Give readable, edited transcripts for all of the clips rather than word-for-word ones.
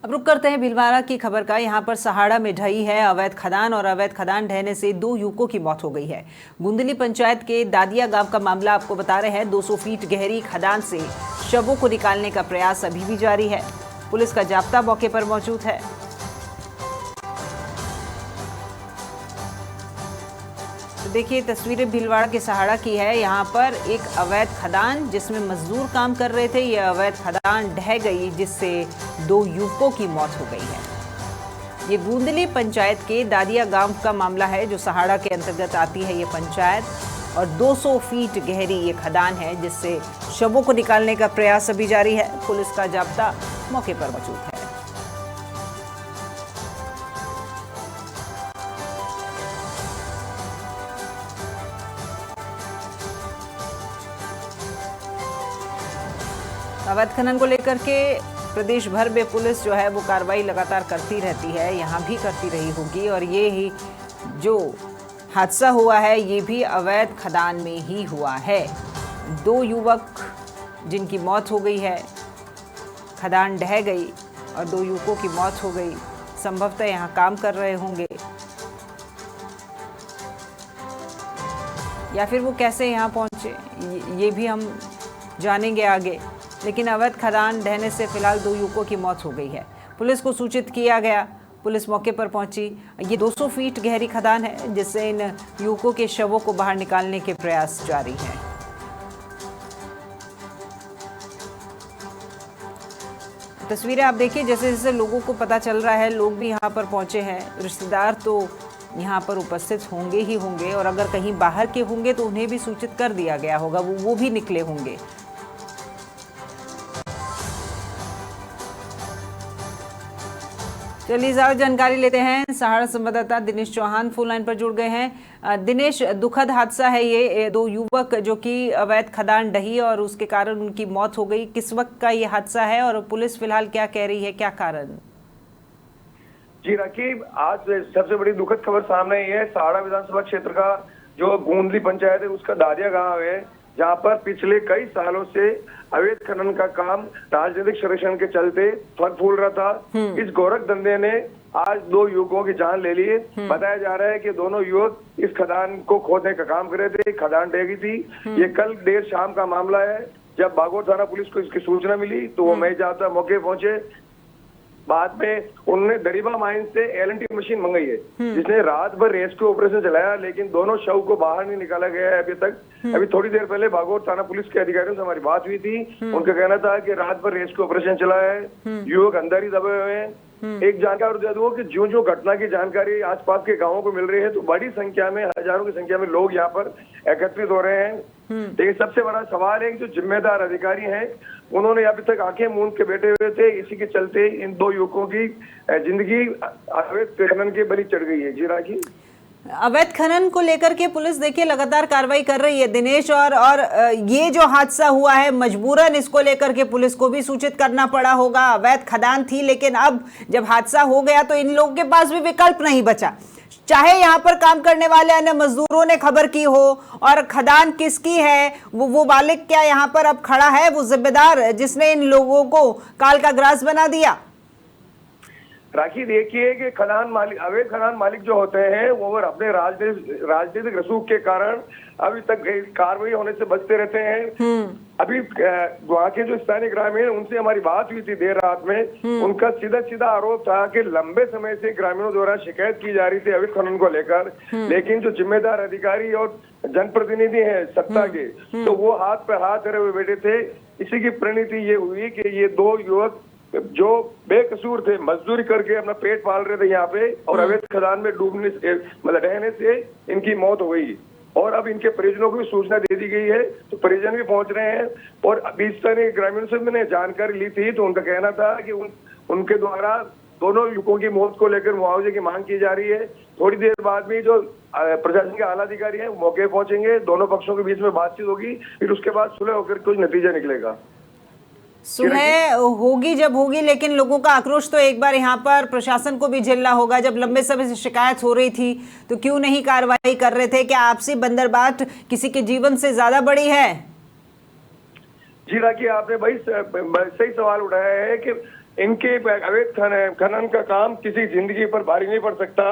अब रुक करते हैं भीलवाड़ा की खबर का। यहाँ पर सहाड़ा में ढही है अवैध खदान और अवैध खदान ढहने से 2 युवकों की मौत हो गई है। गुंदली पंचायत के दादिया गांव का मामला आपको बता रहे हैं। 200 फीट गहरी खदान से शवों को निकालने का प्रयास अभी भी जारी है। पुलिस का जाब्ता मौके पर मौजूद है। तो देखिए तस्वीरें भीलवाड़ा के सहाड़ा की है। यहाँ पर एक अवैध खदान जिसमें मजदूर काम कर रहे थे, यह अवैध खदान ढह गई जिससे 2 युवकों की मौत हो गई है। ये गुंदली पंचायत के दादिया गांव का मामला है जो सहाड़ा के अंतर्गत आती है ये पंचायत। और 200 फीट गहरी ये खदान है जिससे शवों को निकालने का प्रयास अभी जारी है। पुलिस का जाब्ता मौके पर मौजूद है। अवैध खनन को लेकर के प्रदेश भर में पुलिस जो है वो कार्रवाई लगातार करती रहती है, यहाँ भी करती रही होगी। और ये ही जो हादसा हुआ है ये भी अवैध खदान में ही हुआ है। 2 युवक जिनकी मौत हो गई है, खदान ढह गई और 2 युवकों की मौत हो गई। संभवतः यहाँ काम कर रहे होंगे या फिर वो कैसे यहाँ पहुँचे ये भी हम जानेंगे आगे। लेकिन अवैध खदान ढहने से फिलहाल 2 युवकों की मौत हो गई है। पुलिस को सूचित किया गया, पुलिस मौके पर पहुंची। ये 200 फीट गहरी खदान है जिससे इन युवकों के शवों को बाहर निकालने के प्रयास जारी हैं। तस्वीरें आप देखिए, जैसे जैसे लोगों को पता चल रहा है लोग भी यहाँ पर पहुंचे हैं। रिश्तेदार तो यहाँ पर उपस्थित होंगे ही होंगे और अगर कहीं बाहर के होंगे तो उन्हें भी सूचित कर दिया गया होगा, वो भी निकले होंगे। चलिए ज्यादा जानकारी लेते हैं। सहाड़ा संवाददाता दिनेश चौहान फोन लाइन पर जुड़ गए हैं। दिनेश, दुखद हादसा है ये, 2 युवक जो कि अवैध खदान ढही और उसके कारण उनकी मौत हो गई। किस वक्त का ये हादसा है और पुलिस फिलहाल क्या कह रही है, क्या कारण? जी राखी, आज सबसे बड़ी दुखद खबर सामने आई है। सहाड़ा विधानसभा क्षेत्र का जो गुंदली पंचायत है उसका दादिया गांव है, जहां पर पिछले कई सालों से अवैध खनन का काम राजनीतिक संरक्षण के चलते फल फूल रहा था। इस गोरख धंधे ने आज 2 युवकों की जान ले ली है। बताया जा रहा है कि दोनों युवक इस खदान को खोदने का काम कर रहे थे, खदान ढह गई थी। ये कल देर शाम का मामला है। जब बागोट थाना पुलिस को इसकी सूचना मिली तो वो मैं जाता मौके पहुंचे। बाद में उन्होंने दरिबा माइन से LNT मशीन मंगाई है जिसने रात भर रेस्क्यू ऑपरेशन चलाया, लेकिन दोनों शव को बाहर नहीं निकाला गया है अभी तक। अभी थोड़ी देर पहले बागोट थाना पुलिस के अधिकारियों से हमारी बात हुई थी। उनका कहना था कि रात भर रेस्क्यू ऑपरेशन चला है, युवक अंदर ही दबे हुए हैं। एक जानकारी दे दूं कि जो घटना की जानकारी आसपास के गांवों को मिल रही है तो बड़ी संख्या में, हजारों की संख्या में लोग यहाँ पर एकत्रित हो रहे हैं। लेकिन सबसे बड़ा सवाल है कि जो जिम्मेदार अधिकारी हैं उन्होंने अभी तक आंखें मूंद के बैठे हुए थे। इसी के चलते इन 2 युवकों की जिंदगी अवैध खनन के बलि चढ़ गई है। जी राखी, अवैध खनन को लेकर के पुलिस देखिए लगातार कार्रवाई कर रही है दिनेश, और ये जो हादसा हुआ है मजबूरन इसको लेकर के पुलिस को भी सूचित करना पड़ा होगा। अवैध खदान थी लेकिन अब जब हादसा हो गया तो इन लोगों के पास भी विकल्प नहीं बचा। चाहे यहाँ पर काम करने वाले अन्य मजदूरों ने खबर की हो और खदान किसकी है, वो मालिक क्या यहाँ पर अब खड़ा है, वो जिम्मेदार जिसने इन लोगों को काल का ग्रास बना दिया। राखी देखिए कि खदान मालिक, अवैध खदान मालिक जो होते हैं वो अपने राजनीतिक रसूख के कारण अभी तक कार्रवाई होने से बचते रहते हैं। अभी वहाँ के जो स्थानीय ग्रामीण, उनसे हमारी बात हुई थी देर रात में। उनका सीधा आरोप था कि लंबे समय से ग्रामीणों द्वारा शिकायत की जा रही थी अवैध खनन को लेकर, लेकिन जो जिम्मेदार अधिकारी और जनप्रतिनिधि हैं सत्ता के, तो वो हाथ पे हाथ धरे हुए बैठे थे। इसी की परिणति ये हुई कि ये 2 युवक जो बेकसूर थे, मजदूरी करके अपना पेट पाल रहे थे यहाँ पे, और अवैध खदान में डूबने से, मतलब ढहने से इनकी मौत हो गई। और अब इनके परिजनों को भी सूचना दे दी गई है, तो परिजन भी पहुंच रहे हैं। और अभी स्थानीय ग्रामीणों से मैंने जानकारी ली थी तो उनका कहना था कि उनके द्वारा दोनों युवकों की मौत को लेकर मुआवजे की मांग की जा रही है। थोड़ी देर बाद में जो प्रशासन के आला अधिकारी हैं मौके पहुंचेंगे, दोनों पक्षों के बीच में बातचीत होगी, फिर उसके बाद सुलह होकर कुछ नतीजा निकलेगा। सुलह होगी जब होगी, लेकिन लोगों का आक्रोश तो एक बार यहाँ पर प्रशासन को भी झेलना होगा। जब लंबे समय से शिकायत हो रही थी तो क्यों नहीं कार्रवाई कर रहे थे? क्या आपसी बंदरबाट किसी के जीवन से ज्यादा बड़ी है? जी राखी, आपने भाई सही सवाल उठाया है कि इनके अवैध खनन का काम किसी जिंदगी पर भारी नहीं पड़ सकता।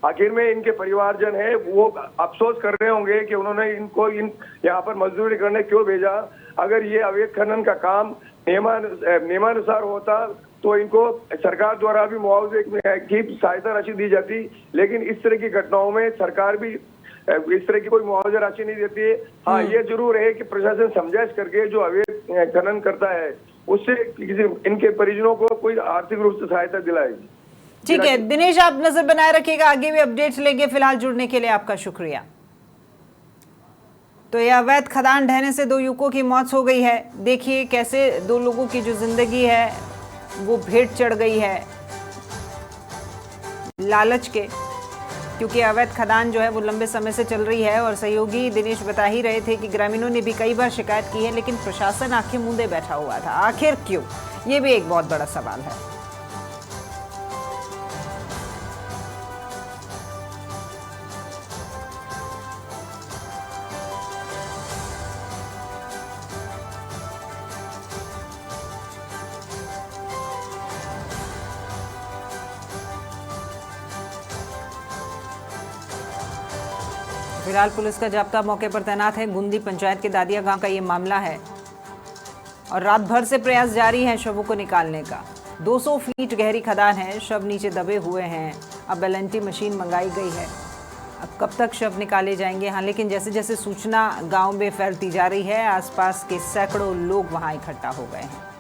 आखिर में इनके परिवारजन है वो अफसोस कर रहे होंगे कि उन्होंने इनको यहाँ पर मजदूरी करने क्यों भेजा। अगर ये अवैध खनन का काम नियमानुसार होता तो इनको सरकार द्वारा भी मुआवजे की सहायता राशि दी जाती, लेकिन इस तरह की घटनाओं में सरकार भी इस तरह की कोई मुआवजा राशि नहीं देती है। हाँ, ये जरूर है कि प्रशासन समझाइश करके जो अवैध खनन करता है उससे किसी इनके परिजनों को कोई आर्थिक रूप से सहायता दिलाएगी। ठीक है दिनेश, आप नजर बनाए रखिएगा, आगे भी अपडेट्स लेंगे। फिलहाल जुड़ने के लिए आपका शुक्रिया। तो यह अवैध खदान ढहने से 2 युवकों की मौत हो गई है। देखिए कैसे 2 लोगों की जो जिंदगी है वो भेंट चढ़ गई है लालच के, क्योंकि अवैध खदान जो है वो लंबे समय से चल रही है। और सहयोगी दिनेश बता ही रहे थे कि ग्रामीणों ने भी कई बार शिकायत की है, लेकिन प्रशासन आंखें मूंदे बैठा हुआ था। आखिर क्यों, ये भी एक बहुत बड़ा सवाल है। फिलहाल पुलिस का जाब्ता मौके पर तैनात है। गुंदी पंचायत के दादिया गांव का ये मामला है और रात भर से प्रयास जारी है शवों को निकालने का। 200 फीट गहरी खदान है, शव नीचे दबे हुए हैं। अब एलएनटी मशीन मंगाई गई है, अब कब तक शव निकाले जाएंगे। हाँ, लेकिन जैसे जैसे सूचना गांव में फैलती जा रही है, आसपास के सैकड़ों लोग वहां इकट्ठा हो गए हैं।